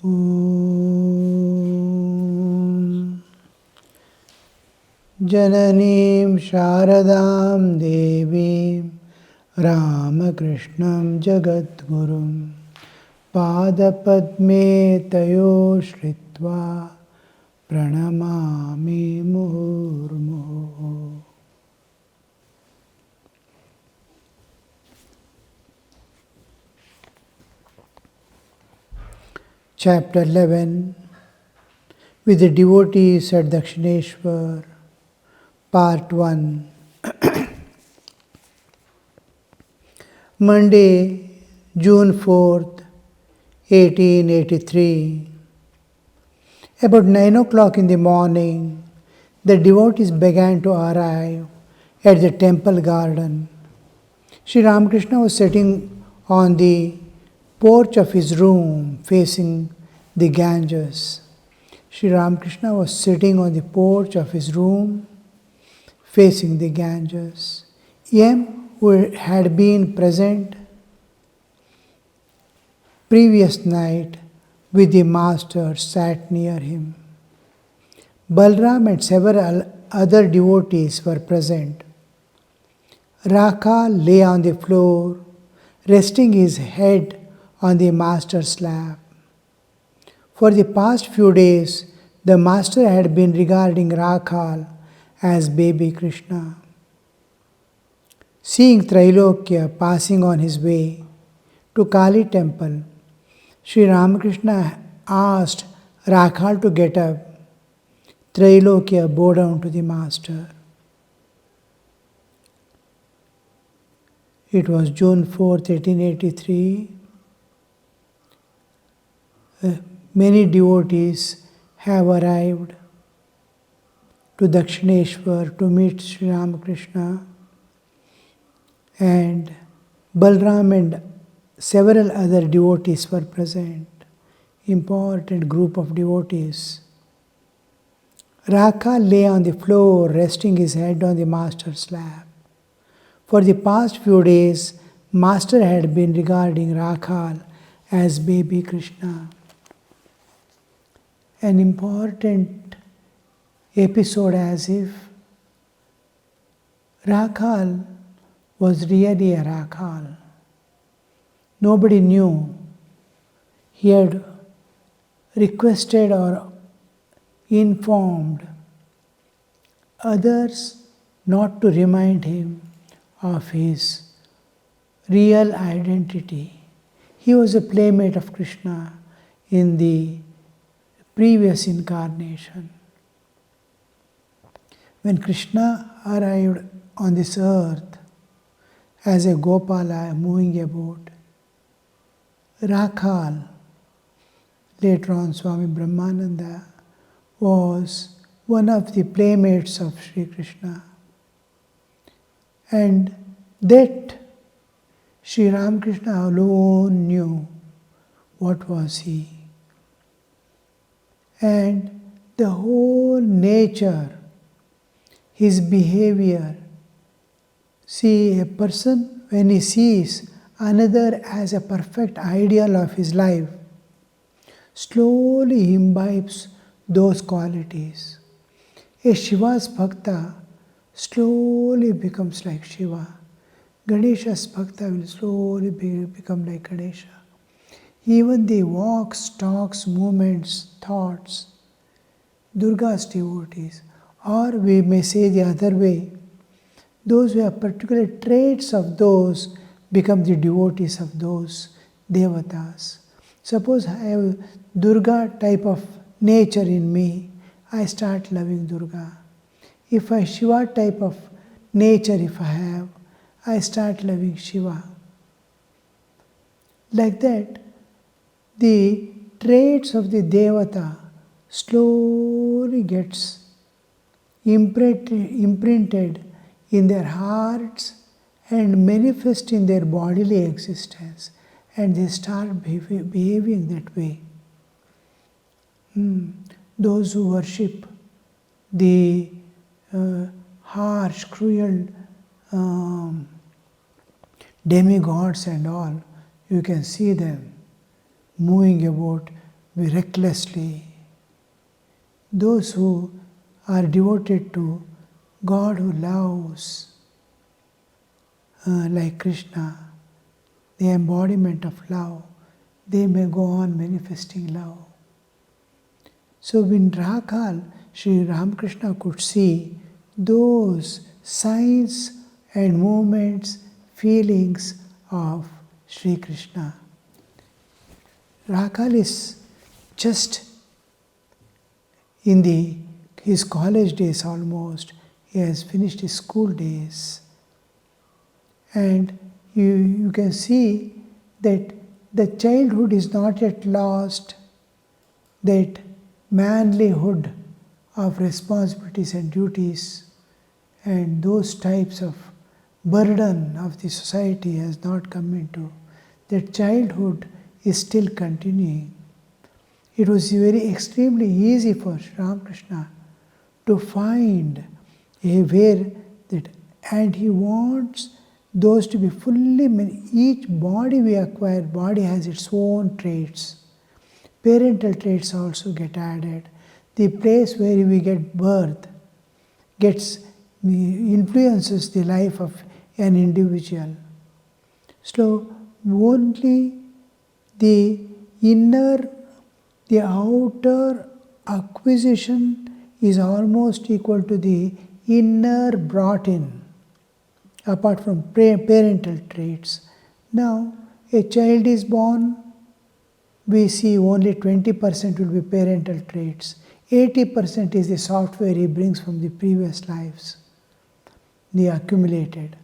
Om Jananim Sharadam Devim Ramakrishnam Jagadgurum Padapadme Tayo Shritva Pranamami Murmu. Chapter 11, with the devotees at Dakshineswar, Part 1. Monday, June 4th, 1883. About 9 o'clock in the morning, the devotees began to arrive at the temple garden. Sri Ramakrishna was sitting on the porch of his room facing the Ganges. Sri Ramakrishna was sitting on the porch of his room facing the Ganges. Yam, who had been present previous night with the master, sat near him. Balram and several other devotees were present. Rakha lay on the floor, resting his head on the master's lap. For the past few days, the master had been regarding Rakhal as baby Krishna. Seeing Trailokya passing on his way to Kali temple, Sri Ramakrishna asked Rakhal to get up. Trailokya bowed down to the master. It was June 4th, 1883. Many devotees have arrived to Dakshineswar to meet Sri Ramakrishna, and Balram and several other devotees were present. Important group of devotees. Rakha lay on the floor, resting his head on the master's lap. For the past few days, master had been regarding Rakhal as baby Krishna. An important episode, as if Rakhal was really a Rakhal. Nobody knew. He had requested or informed others not to remind him of his real identity. He was a playmate of Krishna in the previous incarnation. When Krishna arrived on this earth as a Gopala moving about, Rakhal, later on Swami Brahmananda, was one of the playmates of Sri Krishna. And that Sri Ramakrishna alone knew what was he. And the whole nature, his behavior. See, a person, when he sees another as a perfect ideal of his life, slowly imbibes those qualities. A Shiva's Bhakta slowly becomes like Shiva. Ganesha's Bhakta will slowly become like Ganesha. Even the walks, talks, movements, thoughts, Durga's devotees, or we may say the other way, those who have particular traits of those become the devotees of those devatas. Suppose I have Durga type of nature in me, I start loving Durga. If I Shiva type of nature if I have, I start loving Shiva. Like that, the traits of the devata slowly gets imprinted in their hearts and manifest in their bodily existence, and they start behaving that way. Those who worship the harsh, cruel demigods and all, you can see them moving about recklessly. Those who are devoted to God who loves, like Krishna, the embodiment of love, they may go on manifesting love. So in Rakal, Sri Ramakrishna could see those signs and movements, feelings of Sri Krishna. Rakal is just in his college days almost. He has finished his school days. And you can see that the childhood is not yet lost, that manlyhood of responsibilities and duties and those types of burden of the society has not come into. That childhood is still continuing. It was very extremely easy for Sri Ramakrishna to find a way that, and he wants those to be fully, each body we acquire, body has its own traits. Parental traits also get added. The place where we get birth influences the life of an individual. So only the outer acquisition is almost equal to the inner brought in, apart from parental traits. Now, a child is born, we see only 20% will be parental traits. 80% is the software he brings from the previous lives, the accumulated.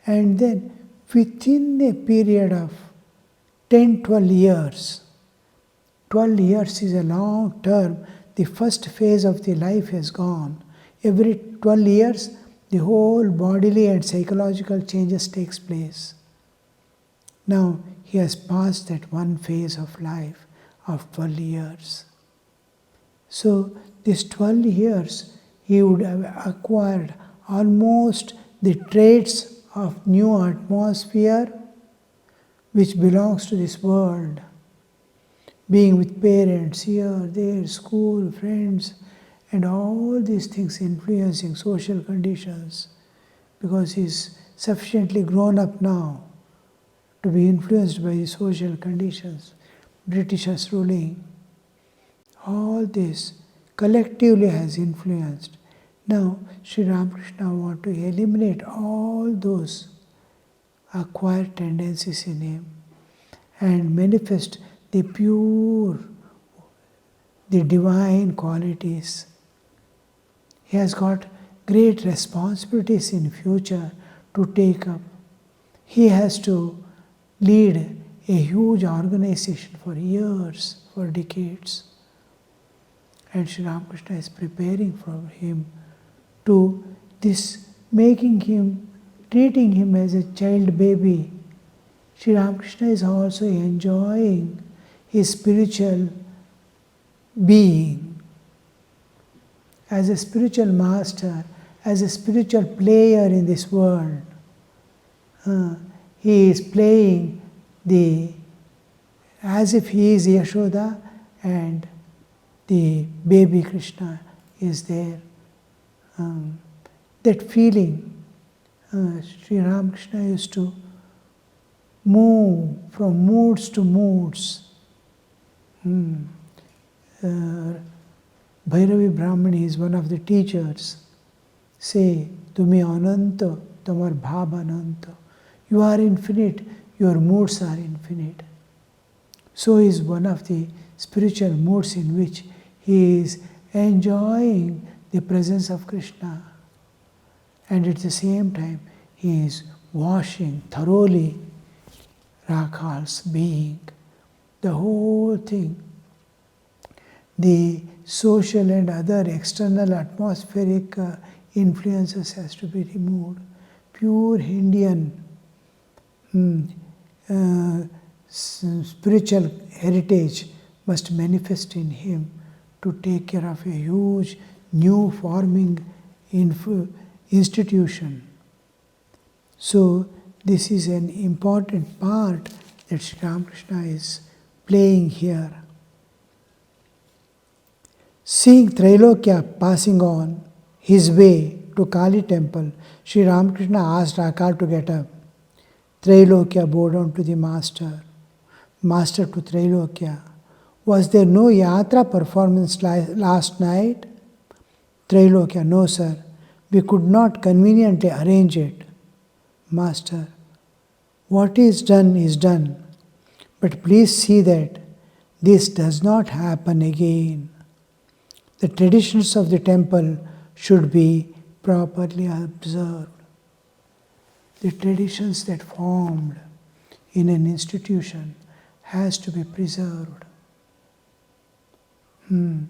And then within a period of 10, 12 years, 12 years is a long term, the first phase of the life has gone. Every 12 years, the whole bodily and psychological changes takes place. Now, he has passed that one phase of life of 12 years. So, these 12 years, he would have acquired almost the traits of new atmosphere which belongs to this world. Being with parents, here, there, school, friends, and all these things influencing social conditions, because he is sufficiently grown up now to be influenced by the social conditions, Britishers ruling. All this collectively has influenced. Now, Sri Ramakrishna wants to eliminate all those acquired tendencies in him and manifest the pure, the divine qualities. He has got great responsibilities in future to take up. He has to lead a huge organization for years, for decades. And Sri Ramakrishna is preparing for him to this, treating him as a child baby. Sri Ramakrishna is also enjoying his spiritual being as a spiritual master, as a spiritual player in this world. He is playing as if he is Yashoda and the baby Krishna is there. That feeling, Sri Ramakrishna used to move from moods to moods. Bhairavi Brahmani is one of the teachers. Say, Tumi Ananta, Tamar Bhab Ananta. You are infinite, your moods are infinite. So is one of the spiritual moods in which he is enjoying the presence of Krishna. And at the same time, he is washing thoroughly Rakhal's being. The whole thing, the social and other external atmospheric influences has to be removed. Pure Indian spiritual heritage must manifest in him to take care of a huge new forming institution. So this is an important part that Sri Ramakrishna is playing here. Seeing Trailokya passing on his way to Kali temple, Sri Ramakrishna asked Akal to get up. Trailokya bowed down to the master. Master to Trailokya, was there no yatra performance last night? Trailokya, no sir, we could not conveniently arrange it. Master, what is done, but please see that this does not happen again. The traditions of the temple should be properly observed. The traditions that formed in an institution has to be preserved. A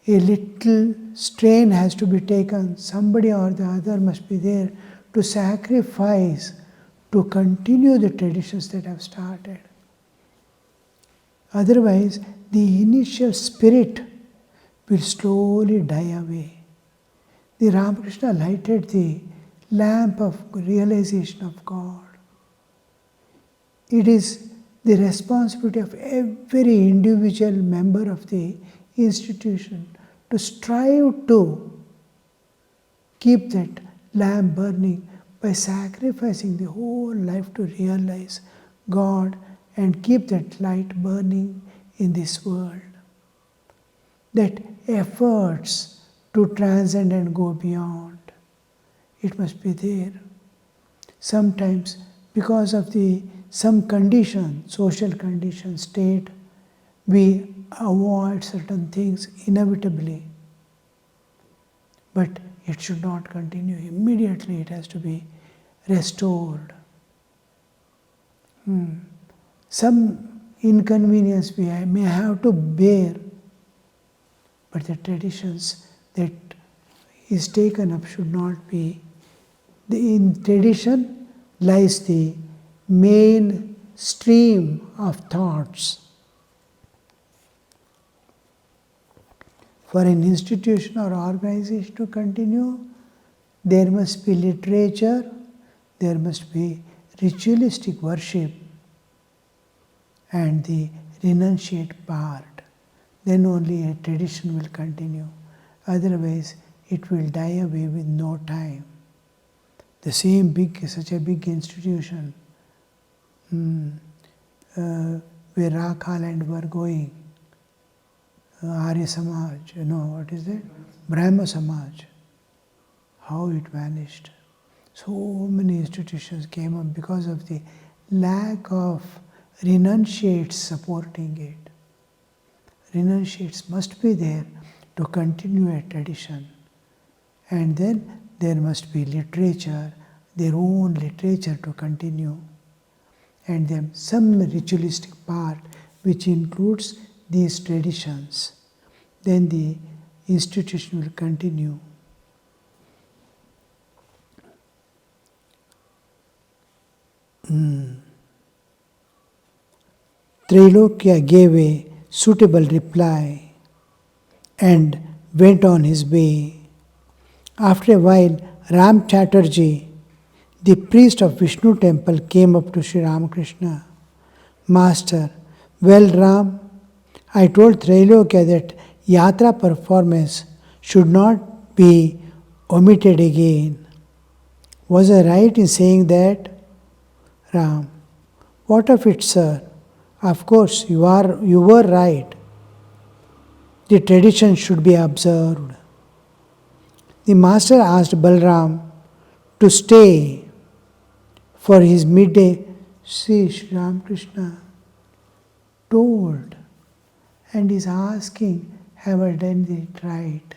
little strain has to be taken. Somebody or the other must be there to sacrifice, to continue the traditions that have started. Otherwise, the initial spirit will slowly die away. The Ramakrishna lighted the lamp of realization of God. It is the responsibility of every individual member of the institution to strive to keep that lamp burning by sacrificing the whole life to realize God and keep that light burning in this world. That efforts to transcend and go beyond, it must be there. Sometimes because of some condition, social condition, state, we avoid certain things inevitably. But it should not continue. Immediately it has to be restored. Some inconvenience we may have to bear, but the traditions that is taken up should not be. In tradition lies the main stream of thoughts. For an institution or organization to continue, there must be literature, there must be ritualistic worship, and the renunciate part. Then only a tradition will continue. Otherwise, it will die away with no time. The same such a big institution where Rakhaland were going, Arya Samaj, what is it? Brahma Samaj. How it vanished. So many institutions came up because of the lack of renunciates supporting it. Renunciates must be there to continue a tradition. And then there must be literature, their own literature to continue. And then some ritualistic part which includes these traditions. Then the institution will continue. Trailokya gave a suitable reply and went on his way. After a while, Ram Chatterjee, the priest of Vishnu temple, came up to Sri Ramakrishna. Master, well Ram, I told Trailokya that yatra performance should not be omitted again. Was I right in saying that? Ram, what of it, sir? Of course, you were right. The tradition should be observed. The master asked Balram to stay for his midday. See, Sri Ramakrishna told and is asking, have I done it right?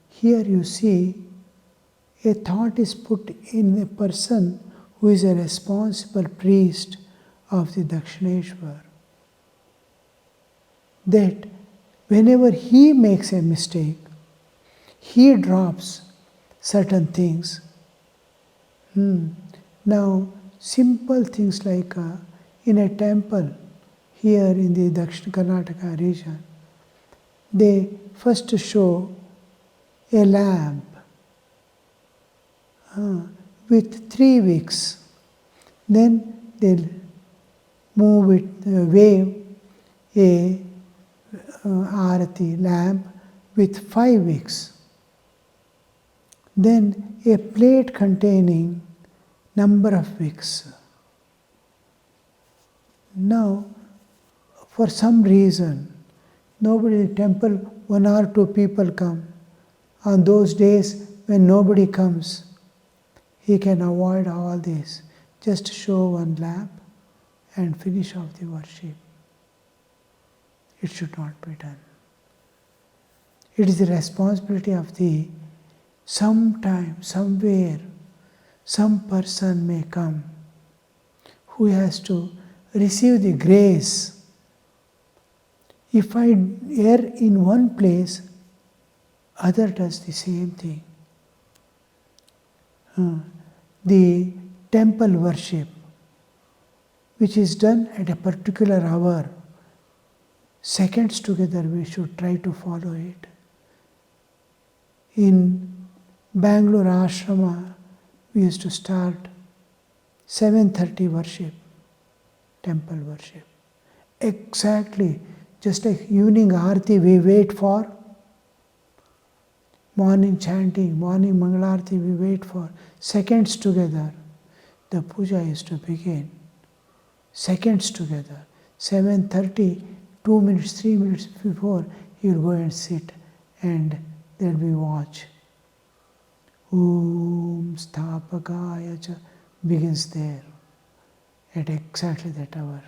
Here you see, a thought is put in a person who is a responsible priest of the Dakshineswar, that whenever he makes a mistake, he drops certain things. Now, simple things like in a temple here in the Dakshin Karnataka region, they first show a lamp with 3 wicks. Then they'll wave a Arati lamp with 5 wicks. Then a plate containing number of wicks. Now, for some reason, nobody in the temple, 1 or 2 people come. On those days when nobody comes, he can avoid all this. Just show 1 lamp and finish off the worship. It should not be done. It is the responsibility of the sometime, somewhere, some person may come who has to receive the grace. If I err in one place, other does the same thing. The temple worship, which is done at a particular hour, seconds together we should try to follow it. In Bangalore Ashrama, we used to start 7:30 worship, temple worship. Exactly, just like evening Aarti we wait for, morning chanting, morning Mangalarti we wait for, seconds together. The puja is to begin. Seconds together. 7:30, 2 minutes, 3 minutes before, you will go and sit and there will be watch. Om Sthapakaya Cha begins there at exactly that hour.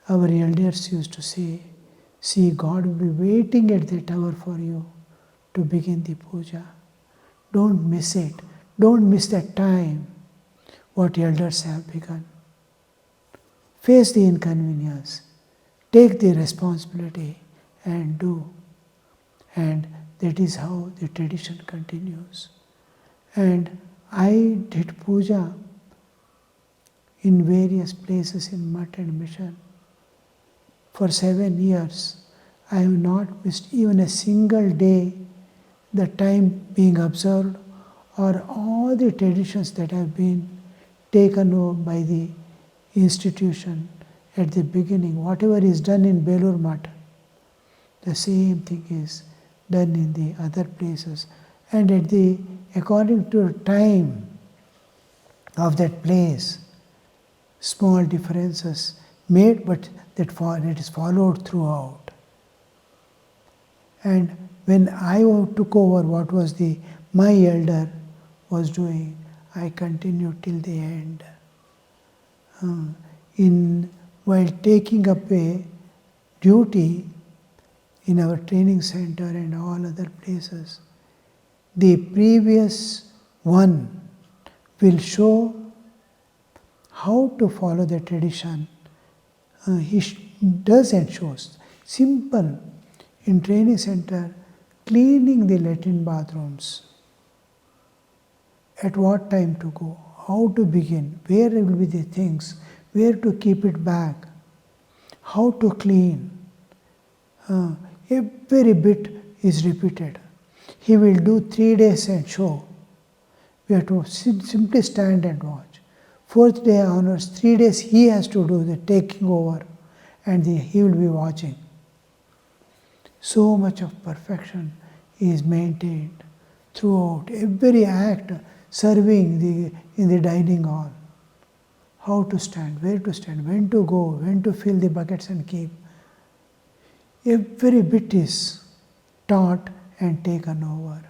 Our elders used to say, see, God will be waiting at that hour for you to begin the puja. Don't miss it. Don't miss that time, what elders have begun. Face the inconvenience. Take the responsibility and do. And that is how the tradition continues. And I did puja in various places in Mutt and Mission. For 7 years, I have not missed even a single day, the time being observed, or all the traditions that have been taken over by the institution at the beginning. Whatever is done in Belur Mutt, the same thing is done in the other places. And according to time of that place, small differences made, but that it is followed throughout. And when I took over what was my elder was doing, I continued till the end. While taking up a duty in our training center and all other places, the previous one will show how to follow the tradition. He does and shows. Simple. In training center, cleaning the latrine bathrooms. At what time to go, how to begin, where will be the things, where to keep it back, how to clean. Every bit is repeated. He will do 3 days and show. We have to simply stand and watch. 4th day onwards, 3 days he has to do the taking over and he will be watching. So much of perfection is maintained throughout every act, serving in the dining hall. How to stand, where to stand, when to go, when to fill the buckets and keep. Every bit is taught and taken over,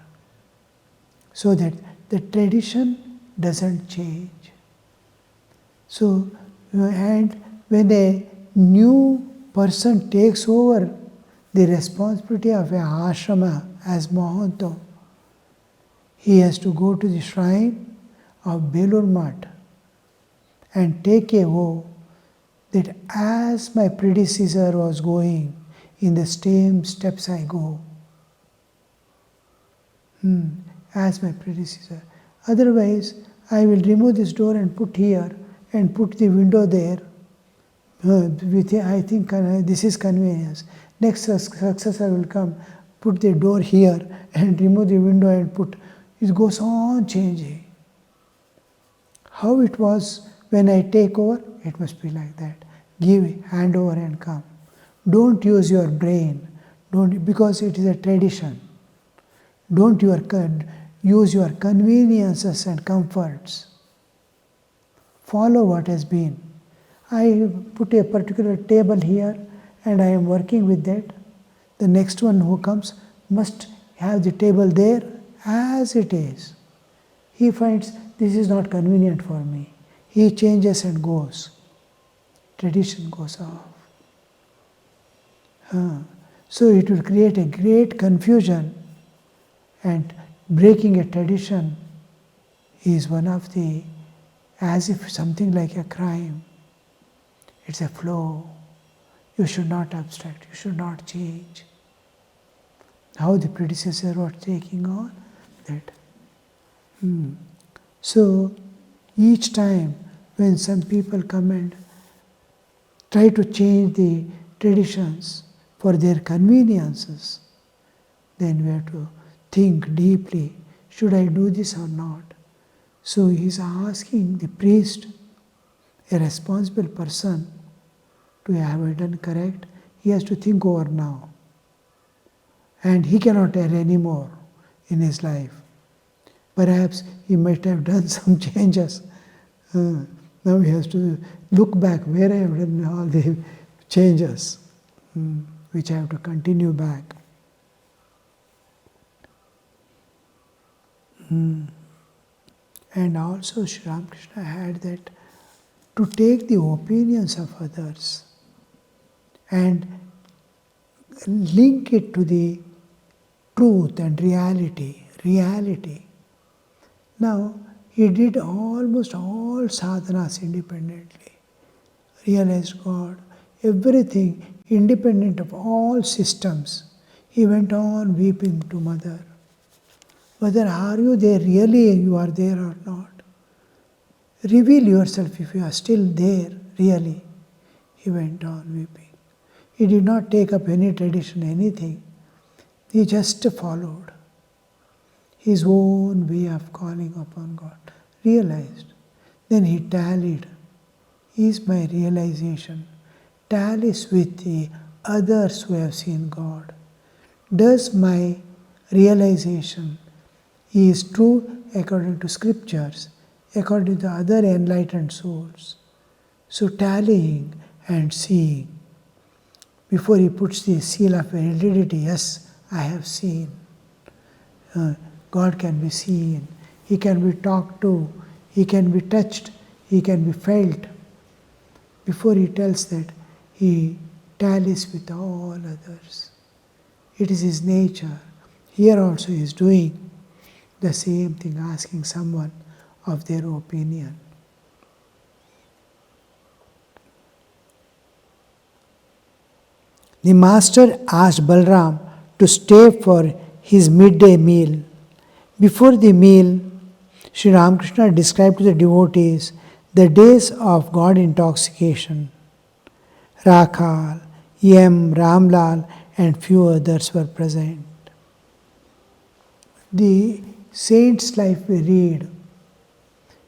so that the tradition doesn't change. So, and when a new person takes over the responsibility of an ashrama as Mahanto, he has to go to the shrine of Belur Mutt and take a vow that as my predecessor was going, in the same steps I go. As my predecessor. Otherwise, I will remove this door and put here and put the window there. I think this is convenience. Next successor will come, put the door here and remove the window and put. It goes on changing. How it was when I take over, it must be like that. Give, hand over and come. Don't use your brain, because it is a tradition. Don't use your conveniences and comforts. Follow what has been. I put a particular table here and I am working with that. The next one who comes must have the table there as it is. He finds this is not convenient for me. He changes and goes. Tradition goes off. So it will create a great confusion, and breaking a tradition is one of the, as if something like a crime. It's a flow. You should not abstract, you should not change. How the predecessor was taking on that. So each time when some people come and try to change the traditions for their conveniences, then we have to think deeply, should I do this or not? So he is asking the priest, a responsible person, to have it done correct. He has to think over now. And he cannot err anymore in his life. Perhaps he might have done some changes. Now he has to look back where I have done all the changes, which I have to continue back. And also Sri Ramakrishna had that to take the opinions of others and link it to the truth and reality. Now, he did almost all sadhanas independently, realized God, everything independent of all systems. He went on weeping to Mother. Mother, are you there? Really you are there or not? Reveal yourself if you are still there, really. He went on weeping. He did not take up any tradition, anything. He just followed his own way of calling upon God. Realized. Then he tallied. Is my realization tallies with the others who have seen God? Does my realization is true according to scriptures, according to other enlightened souls? So tallying and seeing. Before he puts the seal of validity, yes, I have seen. God can be seen. He can be talked to. He can be touched. He can be felt. Before he tells that, he tallies with all others. It is his nature. Here also he is doing the same thing, asking someone of their opinion. The master asked Balram to stay for his midday meal. Before the meal, Sri Ramakrishna described to the devotees the days of God intoxication. Rakhal, Yem, Ramlal, and few others were present. The saints' life we read.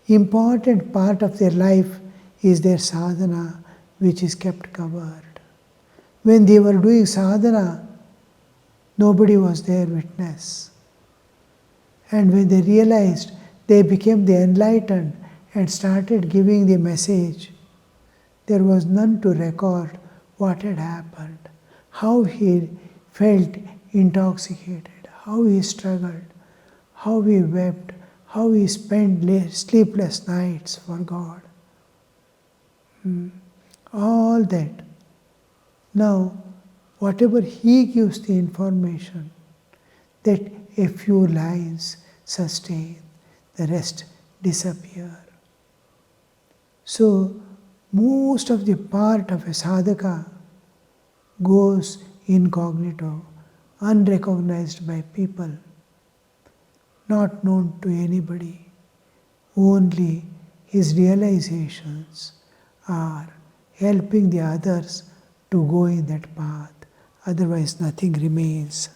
Important part of their life is their sadhana, which is kept covered. When they were doing sadhana, nobody was their witness. And when they realized, they became the enlightened and started giving the message. There was none to record what had happened, how he felt intoxicated, how he struggled, how he wept, how he spent sleepless nights for God. All that. Now, whatever he gives the information, that a few lines sustain, the rest disappear. So, most of the part of a sadhaka goes incognito, unrecognized by people, not known to anybody. Only his realizations are helping the others to go in that path. Otherwise, nothing remains.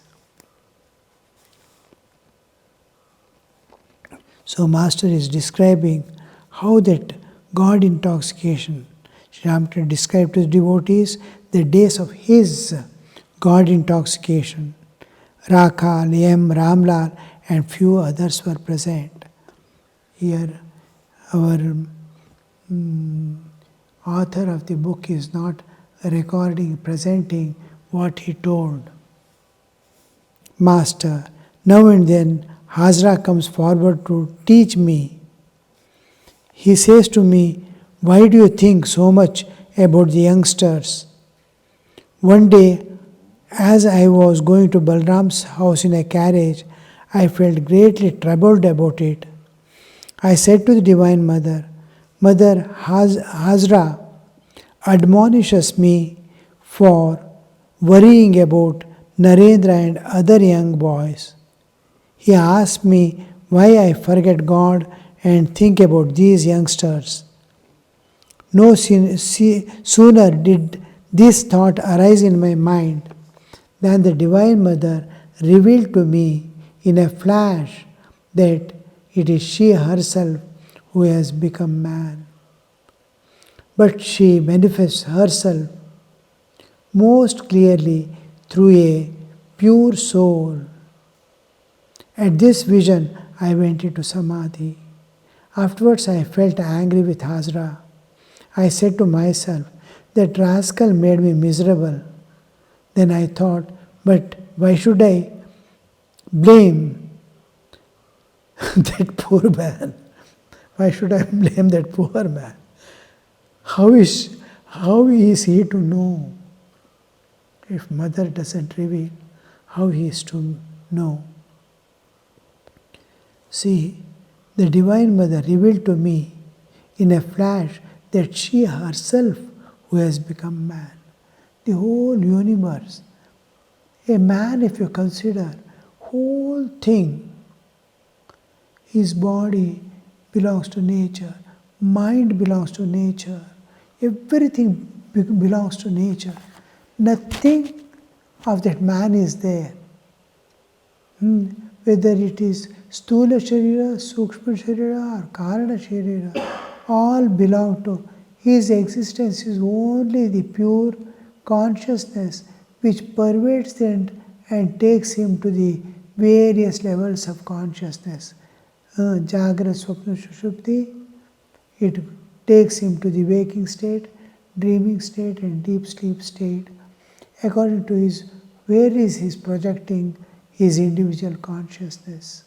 So, Master is describing how that God intoxication, Sri Ramakrishna described to his devotees the days of his God intoxication. Rakhal, M. Ramlal and few others were present. Here our author of the book is not recording, presenting what he told. Master, now and then Hazra comes forward to teach me. He says to me, why do you think so much about the youngsters? One day, as I was going to Balram's house in a carriage, I felt greatly troubled about it. I said to the Divine Mother, Mother, Hazra admonishes me for worrying about Narendra and other young boys. He asks me why I forget God and think about these youngsters. No sooner did this thought arise in my mind than the Divine Mother revealed to me in a flash that it is she herself who has become man. But she manifests herself most clearly through a pure soul. At this vision, I went into Samadhi. Afterwards, I felt angry with Hazra. I said to myself, that rascal made me miserable. Then I thought, but why should I blame that poor man? Why should I blame that poor man? How is he to know? If Mother doesn't reveal, how he is to know? See, the Divine Mother revealed to me in a flash that she herself who has become man. The whole universe. A man, if you consider, whole thing, his body belongs to nature, mind belongs to nature, everything belongs to nature. Nothing of that man is there. Whether it is Stula Sharira, Sukshma Sharira or Karana Sharira, all belong to his existence is only the pure consciousness which pervades and takes him to the various levels of consciousness. Jagra, Swapna, Shushupti, it takes him to the waking state, dreaming state and deep sleep state. According to where is his projecting his individual consciousness.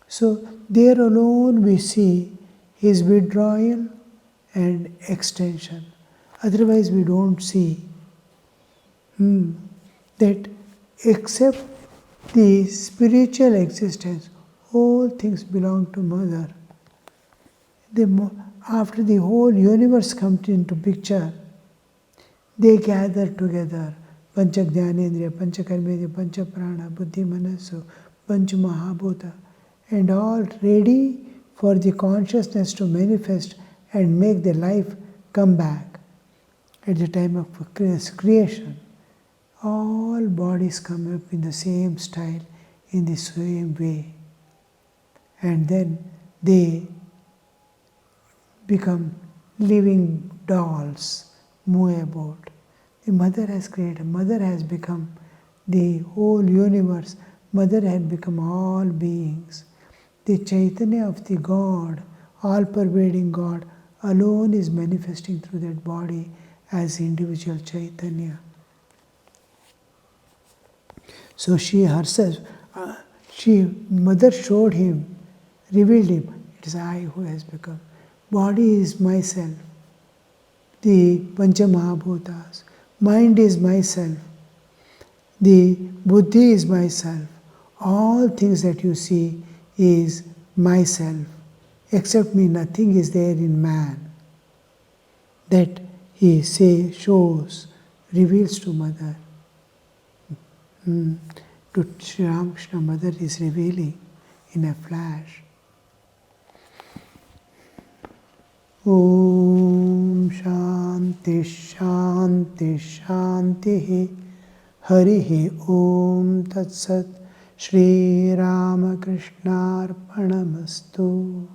So there alone we see his withdrawal and extension. Otherwise we don't see that except the spiritual existence, all things belong to Mother. After the whole universe comes into picture, they gather together. Pancha Jnanendriya, Pancha Karmendriya, Pancha Prana, Buddhi, Manasu, Pancha Mahabhuta, and all ready for the consciousness to manifest and make the life come back. At the time of creation, all bodies come up in the same style, in the same way. And then they become living dolls, move about. The Mother has created, Mother has become the whole universe, Mother had become all beings. The Chaitanya of the God, all-pervading God, alone is manifesting through that body as individual Chaitanya. So she herself, Mother showed him, revealed him, it is I who has become. Body is myself, the Pancha Mahabhutas. Mind is myself, the Buddhi is myself. All things that you see is myself. Except me, nothing is there in man. That he shows, reveals to Mother. To Sri Ramakrishna, Mother is revealing in a flash. Om Shanti Shanti Shanti Harihi Om Tat Sat Shri Ramakrishna Arpanamastu.